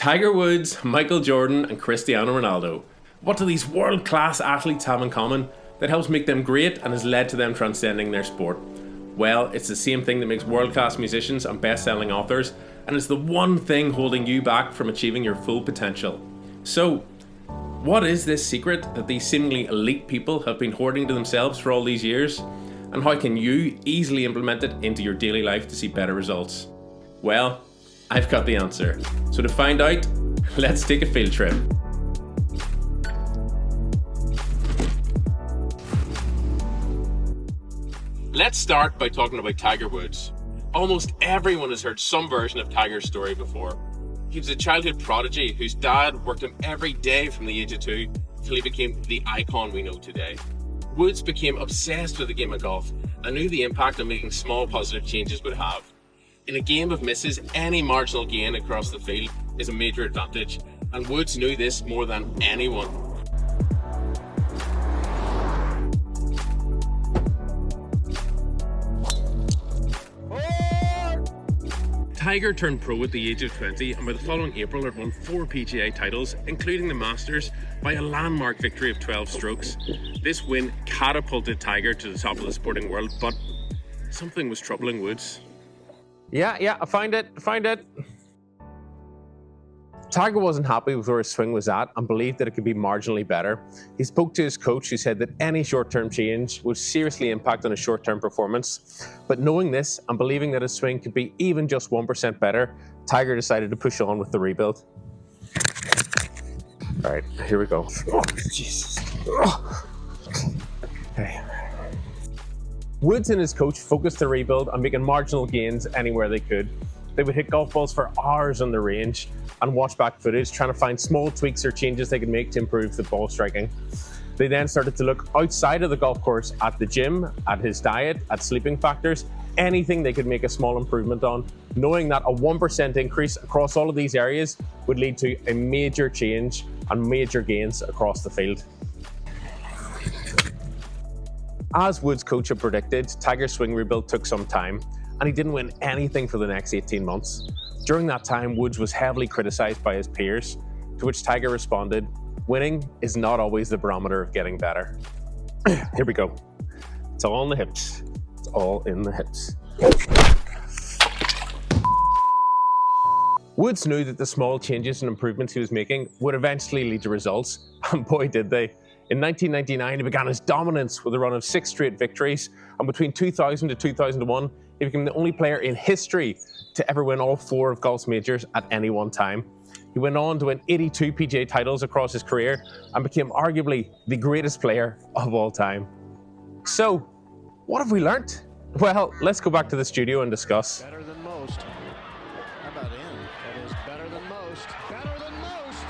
Tiger Woods, Michael Jordan and Cristiano Ronaldo. What do these world-class athletes have in common that helps make them great and has led to them transcending their sport? Well, it's the same thing that makes world-class musicians and best-selling authors, and it's the one thing holding you back from achieving your full potential. So, what is this secret that these seemingly elite people have been hoarding to themselves for all these years? And how can you easily implement it into your daily life to see better results? Well, I've got the answer. So to find out, let's take a field trip. Let's start by talking about Tiger Woods. Almost everyone has heard some version of Tiger's story before. He was a childhood prodigy whose dad worked him every day from the age of 2 until he became the icon we know today. Woods became obsessed with the game of golf and knew the impact on making small positive changes would have. In a game of misses, any marginal gain across the field is a major advantage, and Woods knew this more than anyone. Tiger turned pro at the age of 20 and by the following April had won 4 PGA titles, including the Masters, by a landmark victory of 12 strokes. This win catapulted Tiger to the top of the sporting world, but something was troubling Woods. Yeah, I find it. Tiger wasn't happy with where his swing was at and believed that it could be marginally better. He spoke to his coach, who said that any short-term change would seriously impact on his short-term performance. But knowing this and believing that his swing could be even just 1% better, Tiger decided to push on with the rebuild. All right, here we go. Oh, Jesus. Okay. Woods and his coach focused the rebuild on making marginal gains anywhere they could. They would hit golf balls for hours on the range and watch back footage, trying to find small tweaks or changes they could make to improve the ball striking. They then started to look outside of the golf course at the gym, at his diet, at sleeping factors, anything they could make a small improvement on, knowing that a 1% increase across all of these areas would lead to a major change and major gains across the field. As Woods' coach had predicted, Tiger's swing rebuild took some time, and he didn't win anything for the next 18 months. During that time, Woods was heavily criticised by his peers, to which Tiger responded, "Winning is not always the barometer of getting better." Here we go. It's all in the hips. It's all in the hips. Woods knew that the small changes and improvements he was making would eventually lead to results, and boy did they. In 1999, he began his dominance with a run of 6 straight victories, and between 2000 to 2001, he became the only player in history to ever win all 4 of golf's majors at any one time. He went on to win 82 PGA titles across his career and became arguably the greatest player of all time. So, what have we learnt? Well, let's go back to the studio and discuss. Better than most. How about him? That is better than most. Better than most.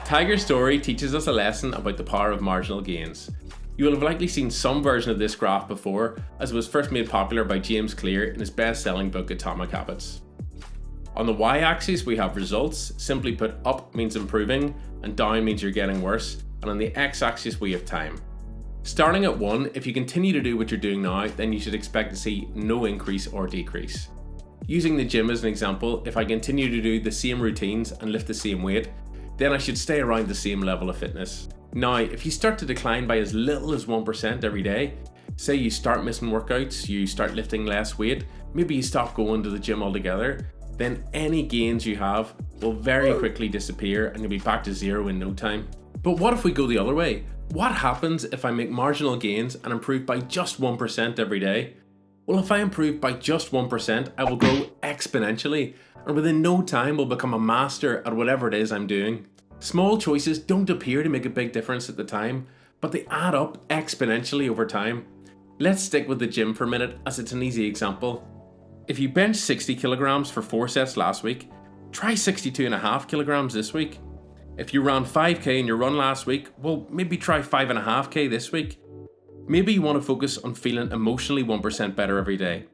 Tiger's story teaches us a lesson about the power of marginal gains. You will have likely seen some version of this graph before, as it was first made popular by James Clear in his best-selling book Atomic Habits. On the y-axis we have results, simply put up means improving and down means you're getting worse, and on the x-axis we have time. Starting at 1, if you continue to do what you're doing now, then you should expect to see no increase or decrease. Using the gym as an example, if I continue to do the same routines and lift the same weight, then I should stay around the same level of fitness. Now, if you start to decline by as little as 1% every day, say you start missing workouts, you start lifting less weight, maybe you stop going to the gym altogether, then any gains you have will very quickly disappear and you'll be back to zero in no time. But what if we go the other way? What happens if I make marginal gains and improve by just 1% every day? Well, if I improve by just 1%, I will grow exponentially, and within no time will become a master at whatever it is I'm doing. Small choices don't appear to make a big difference at the time, but they add up exponentially over time. Let's stick with the gym for a minute, as it's an easy example. If you bench 60 kilograms for 4 sets last week, try 62.5 kilograms this week. If you ran 5k in your run last week, well, maybe try 5.5k this week. Maybe you want to focus on feeling emotionally 1% better every day.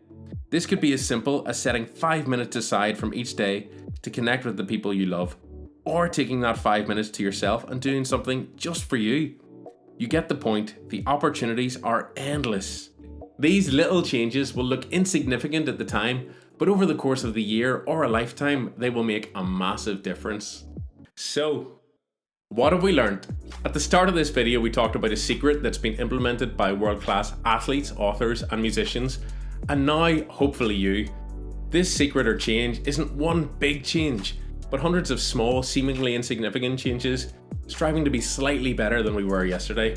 This could be as simple as setting 5 minutes aside from each day to connect with the people you love, or taking that 5 minutes to yourself and doing something just for you. You get the point, the opportunities are endless. These little changes will look insignificant at the time, but over the course of the year or a lifetime, they will make a massive difference. So, what have we learned? At the start of this video, we talked about a secret that's been implemented by world-class athletes, authors, and musicians, and now, hopefully you. This secret or change isn't one big change, but hundreds of small, seemingly insignificant changes, striving to be slightly better than we were yesterday.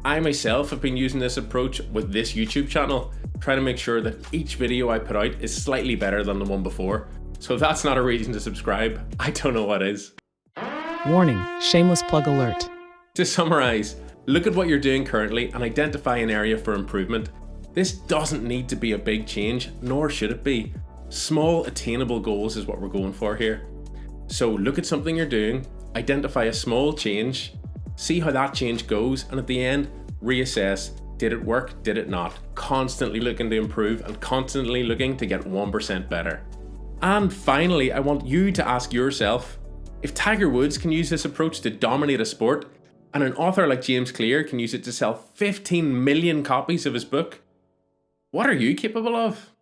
I myself have been using this approach with this YouTube channel, trying to make sure that each video I put out is slightly better than the one before. So if that's not a reason to subscribe, I don't know what is. Warning, shameless plug alert. To summarize, look at what you're doing currently and identify an area for improvement. This doesn't need to be a big change, nor should it be. Small, attainable goals is what we're going for here. So look at something you're doing, identify a small change, see how that change goes, and at the end, reassess. Did it work? Did it not? Constantly looking to improve and constantly looking to get 1% better. And finally, I want you to ask yourself, if Tiger Woods can use this approach to dominate a sport, and an author like James Clear can use it to sell 15 million copies of his book, what are you capable of?